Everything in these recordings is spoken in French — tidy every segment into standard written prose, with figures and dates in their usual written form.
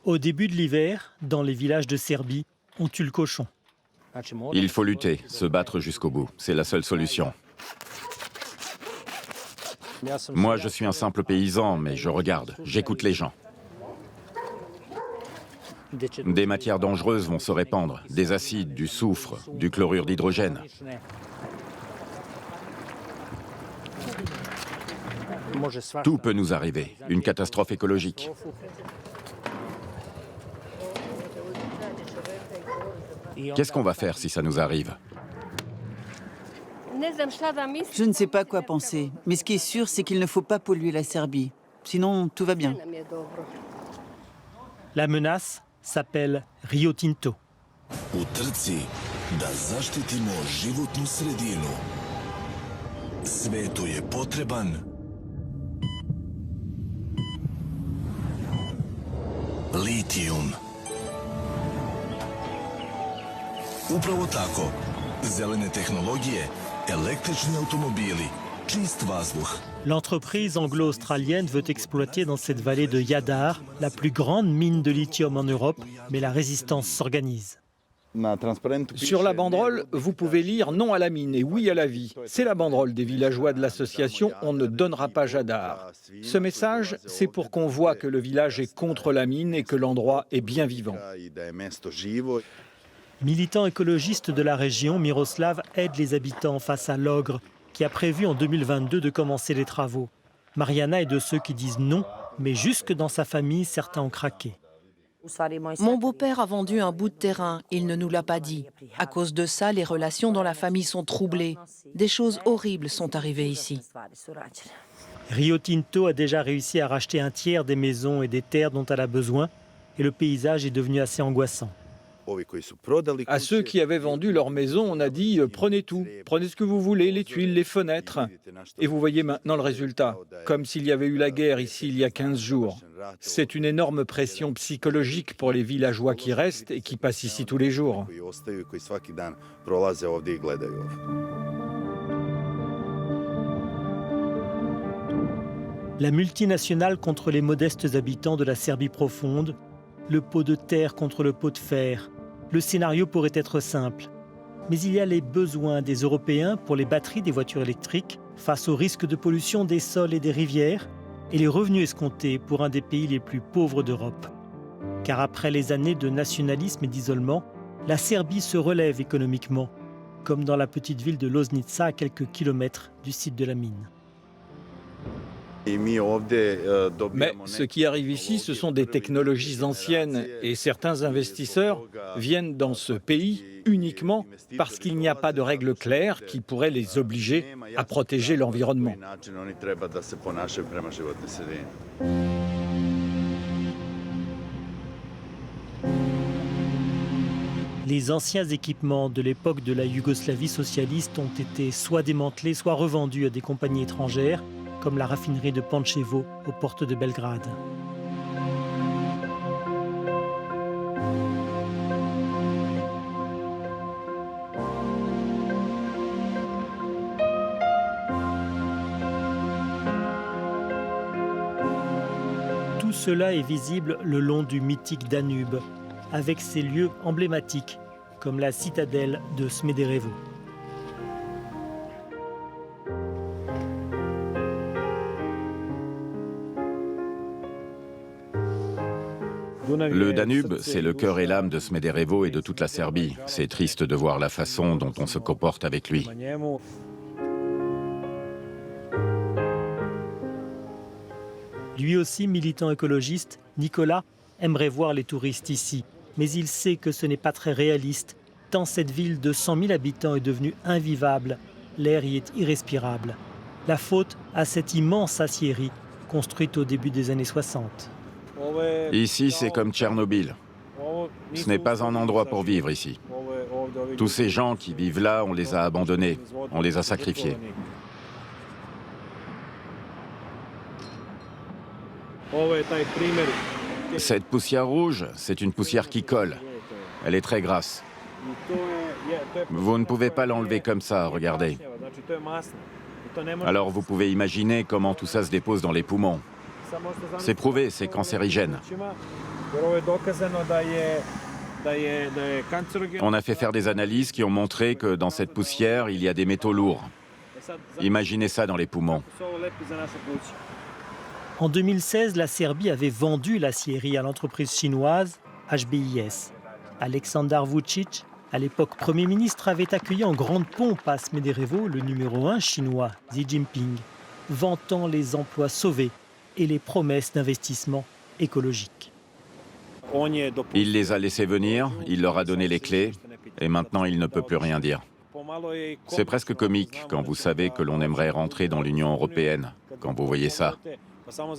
Au début de l'hiver, dans les villages de Serbie, on tue le cochon. Il faut lutter, se battre jusqu'au bout. C'est la seule solution. Moi, je suis un simple paysan, mais je regarde, j'écoute les gens. Des matières dangereuses vont se répandre, des acides, du soufre, du chlorure d'hydrogène. Tout peut nous arriver, une catastrophe écologique. Qu'est-ce qu'on va faire si ça nous arrive? Je ne sais pas quoi penser, mais ce qui est sûr, c'est qu'il ne faut pas polluer la Serbie. Sinon, tout va bien. La menace s'appelle Rio Tinto. U trci da zaštitimo životnu sredinu, svetu je potreban litijum. Upravo tako, zelene tehnologije, električni automobili, čist vazduh. L'entreprise anglo-australienne veut exploiter dans cette vallée de Jadar la plus grande mine de lithium en Europe, mais la résistance s'organise. Sur la banderole, vous pouvez lire non à la mine et oui à la vie. C'est la banderole des villageois de l'association On ne donnera pas Jadar. Ce message, c'est pour qu'on voit que le village est contre la mine et que l'endroit est bien vivant. Militant écologiste de la région, Miroslav aide les habitants face à l'ogre qui a prévu en 2022 de commencer les travaux. Mariana est de ceux qui disent non, mais jusque dans sa famille, certains ont craqué. Mon beau-père a vendu un bout de terrain, il ne nous l'a pas dit. À cause de ça, les relations dans la famille sont troublées. Des choses horribles sont arrivées ici. Rio Tinto a déjà réussi à racheter un tiers des maisons et des terres dont elle a besoin, et le paysage est devenu assez angoissant. À ceux qui avaient vendu leur maison, on a dit « prenez tout, prenez ce que vous voulez, les tuiles, les fenêtres ». Et vous voyez maintenant le résultat, comme s'il y avait eu la guerre ici il y a 15 jours. C'est une énorme pression psychologique pour les villageois qui restent et qui passent ici tous les jours. La multinationale contre les modestes habitants de la Serbie profonde, le pot de terre contre le pot de fer. Le scénario pourrait être simple. Mais il y a les besoins des Européens pour les batteries des voitures électriques face au risque de pollution des sols et des rivières et les revenus escomptés pour un des pays les plus pauvres d'Europe. Car après les années de nationalisme et d'isolement, la Serbie se relève économiquement, comme dans la petite ville de Loznica à quelques kilomètres du site de la mine. Mais ce qui arrive ici, ce sont des technologies anciennes et certains investisseurs viennent dans ce pays uniquement parce qu'il n'y a pas de règles claires qui pourraient les obliger à protéger l'environnement. Les anciens équipements de l'époque de la Yougoslavie socialiste ont été soit démantelés, soit revendus à des compagnies étrangères, comme la raffinerie de Pančevo aux portes de Belgrade. Tout cela est visible le long du mythique Danube, avec ses lieux emblématiques, comme la citadelle de Smederevo. Le Danube, c'est le cœur et l'âme de Smederevo et de toute la Serbie. C'est triste de voir la façon dont on se comporte avec lui. Lui aussi, militant écologiste, Nicolas aimerait voir les touristes ici. Mais il sait que ce n'est pas très réaliste, tant cette ville de 100 000 habitants est devenue invivable. L'air y est irrespirable. La faute à cette immense aciérie construite au début des années 60. Ici, c'est comme Tchernobyl. Ce n'est pas un endroit pour vivre ici. Tous ces gens qui vivent là, on les a abandonnés, on les a sacrifiés. Cette poussière rouge, c'est une poussière qui colle. Elle est très grasse. Vous ne pouvez pas l'enlever comme ça, regardez. Alors vous pouvez imaginer comment tout ça se dépose dans les poumons. C'est prouvé, c'est cancérigène. On a fait faire des analyses qui ont montré que dans cette poussière, il y a des métaux lourds. Imaginez ça dans les poumons. En 2016, la Serbie avait vendu l'aciérie à l'entreprise chinoise HBIS. Aleksandar Vučić, à l'époque Premier ministre, avait accueilli en grande pompe à Smederevo le numéro 1 chinois, Xi Jinping, vantant les emplois sauvés et les promesses d'investissement écologique. Il les a laissés venir, il leur a donné les clés, et maintenant il ne peut plus rien dire. C'est presque comique quand vous savez que l'on aimerait rentrer dans l'Union européenne, quand vous voyez ça.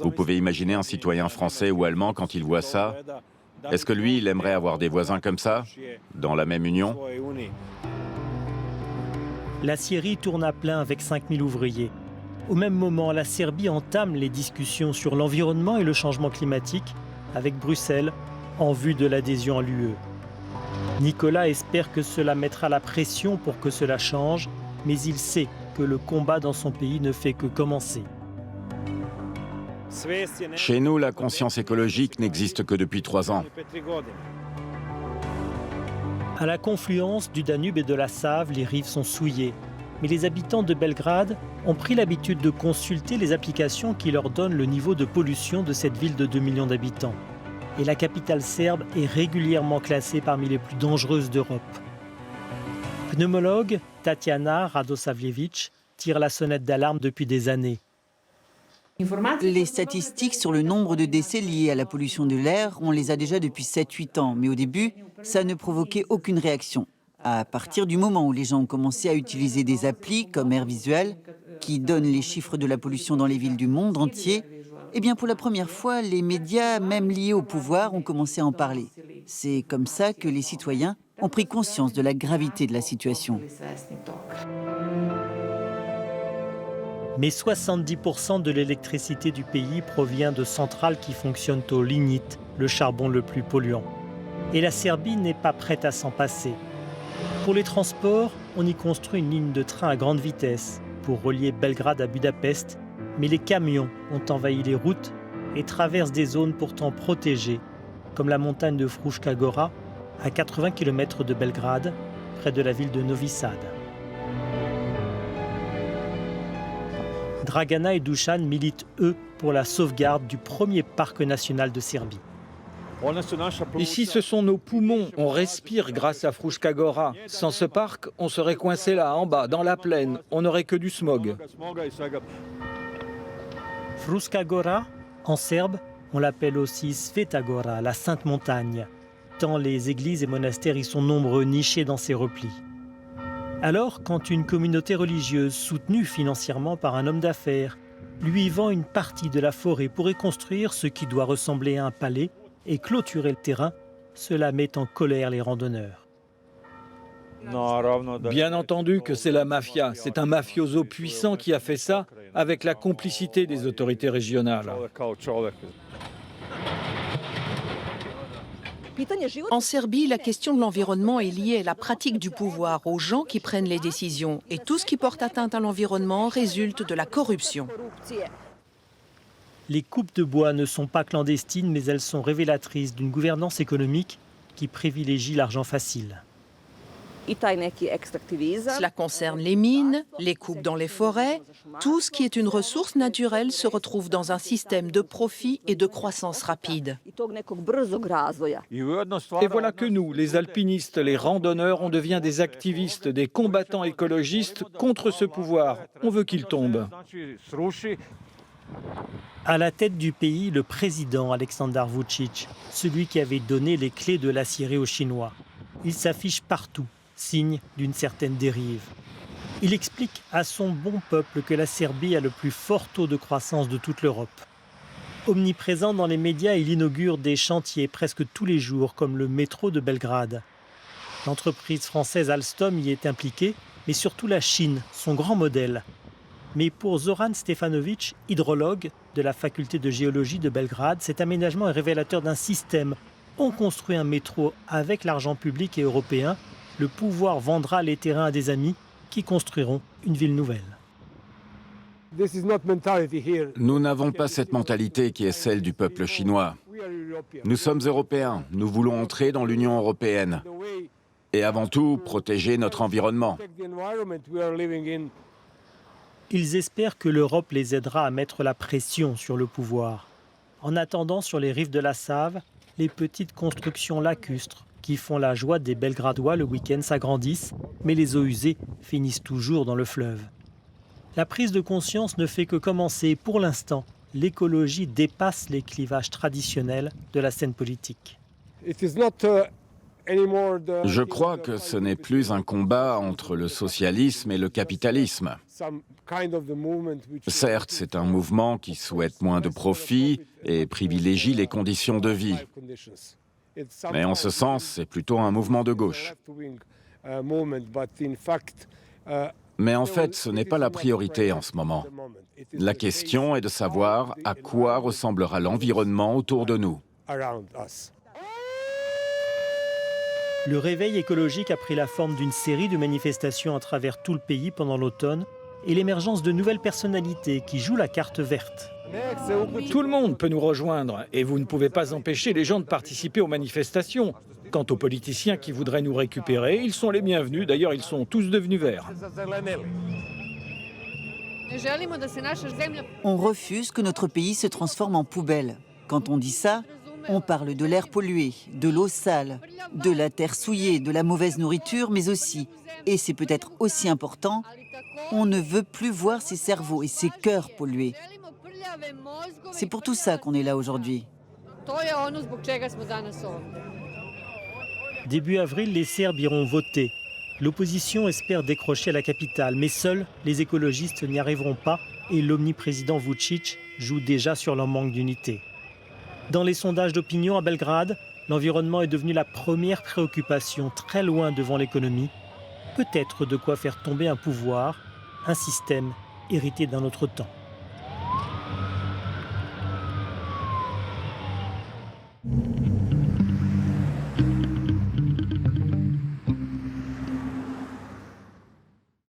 Vous pouvez imaginer un citoyen français ou allemand quand il voit ça. Est-ce que lui, il aimerait avoir des voisins comme ça, dans la même union? L'aciérie tourne à plein avec 5000 ouvriers. Au même moment, la Serbie entame les discussions sur l'environnement et le changement climatique avec Bruxelles en vue de l'adhésion à l'UE. Nicolas espère que cela mettra la pression pour que cela change, mais il sait que le combat dans son pays ne fait que commencer. Chez nous, la conscience écologique n'existe que depuis 3 ans. À la confluence du Danube et de la Save, les rives sont souillées. Mais les habitants de Belgrade ont pris l'habitude de consulter les applications qui leur donnent le niveau de pollution de cette ville de 2 millions d'habitants. Et la capitale serbe est régulièrement classée parmi les plus dangereuses d'Europe. Pneumologue Tatjana Radosavljević tire la sonnette d'alarme depuis des années. Les statistiques sur le nombre de décès liés à la pollution de l'air, on les a déjà depuis 7-8 ans. Mais au début, ça ne provoquait aucune réaction. À partir du moment où les gens ont commencé à utiliser des applis comme Air Visual, qui donnent les chiffres de la pollution dans les villes du monde entier, eh bien pour la première fois, les médias, même liés au pouvoir, ont commencé à en parler. C'est comme ça que les citoyens ont pris conscience de la gravité de la situation. Mais 70% de l'électricité du pays provient de centrales qui fonctionnent au lignite, le charbon le plus polluant. Et la Serbie n'est pas prête à s'en passer. Pour les transports, on y construit une ligne de train à grande vitesse pour relier Belgrade à Budapest, mais les camions ont envahi les routes et traversent des zones pourtant protégées, comme la montagne de Fruška Gora, à 80 km de Belgrade, près de la ville de Novi Sad. Dragana et Dušan militent, eux, pour la sauvegarde du premier parc national de Serbie. Ici, ce sont nos poumons. On respire grâce à Fruška Gora. Sans ce parc, on serait coincé là, en bas, dans la plaine. On n'aurait que du smog. Fruška Gora, en serbe, on l'appelle aussi Sveta Gora, la Sainte Montagne, tant les églises et monastères y sont nombreux, nichés dans ces replis. Alors, quand une communauté religieuse, soutenue financièrement par un homme d'affaires, lui vend une partie de la forêt pour y construire ce qui doit ressembler à un palais et clôturer le terrain, cela met en colère les randonneurs. Bien entendu que c'est la mafia. C'est un mafioso puissant qui a fait ça avec la complicité des autorités régionales. En Serbie, la question de l'environnement est liée à la pratique du pouvoir, aux gens qui prennent les décisions. Et tout ce qui porte atteinte à l'environnement résulte de la corruption. Les coupes de bois ne sont pas clandestines, mais elles sont révélatrices d'une gouvernance économique qui privilégie l'argent facile. Cela concerne les mines, les coupes dans les forêts. Tout ce qui est une ressource naturelle se retrouve dans un système de profit et de croissance rapide. Et voilà que nous, les alpinistes, les randonneurs, on devient des activistes, des combattants écologistes contre ce pouvoir. On veut qu'il tombe. À la tête du pays, le président Aleksandar Vučić, celui qui avait donné les clés de l'aciérie aux Chinois. Il s'affiche partout, signe d'une certaine dérive. Il explique à son bon peuple que la Serbie a le plus fort taux de croissance de toute l'Europe. Omniprésent dans les médias, il inaugure des chantiers presque tous les jours, comme le métro de Belgrade. L'entreprise française Alstom y est impliquée, mais surtout la Chine, son grand modèle. Mais pour Zoran Stefanović, hydrologue de la faculté de géologie de Belgrade, cet aménagement est révélateur d'un système. On construit un métro avec l'argent public et européen. Le pouvoir vendra les terrains à des amis qui construiront une ville nouvelle. Nous n'avons pas cette mentalité qui est celle du peuple chinois. Nous sommes Européens, nous voulons entrer dans l'Union européenne. Et avant tout, protéger notre environnement. Ils espèrent que l'Europe les aidera à mettre la pression sur le pouvoir. En attendant, sur les rives de la Save, les petites constructions lacustres qui font la joie des Belgradois le week-end s'agrandissent, mais les eaux usées finissent toujours dans le fleuve. La prise de conscience ne fait que commencer. Pour l'instant, l'écologie dépasse les clivages traditionnels de la scène politique. Je crois que ce n'est plus un combat entre le socialisme et le capitalisme. Certes, c'est un mouvement qui souhaite moins de profit et privilégie les conditions de vie. Mais en ce sens, c'est plutôt un mouvement de gauche. Mais en fait, ce n'est pas la priorité en ce moment. La question est de savoir à quoi ressemblera l'environnement autour de nous. Le réveil écologique a pris la forme d'une série de manifestations à travers tout le pays pendant l'automne et l'émergence de nouvelles personnalités qui jouent la carte verte. Tout le monde peut nous rejoindre et vous ne pouvez pas empêcher les gens de participer aux manifestations. Quant aux politiciens qui voudraient nous récupérer, ils sont les bienvenus. D'ailleurs, ils sont tous devenus verts. On refuse que notre pays se transforme en poubelle. Quand on dit ça, on parle de l'air pollué, de l'eau sale, de la terre souillée, de la mauvaise nourriture, mais aussi, et c'est peut-être aussi important, on ne veut plus voir ses cerveaux et ses cœurs pollués. C'est pour tout ça qu'on est là aujourd'hui. Début avril, les Serbes iront voter. L'opposition espère décrocher la capitale, mais seuls les écologistes n'y arriveront pas et l'omniprésident Vučić joue déjà sur leur manque d'unité. Dans les sondages d'opinion à Belgrade, l'environnement est devenu la première préoccupation, très loin devant l'économie. Peut-être de quoi faire tomber un pouvoir, un système hérité d'un autre temps.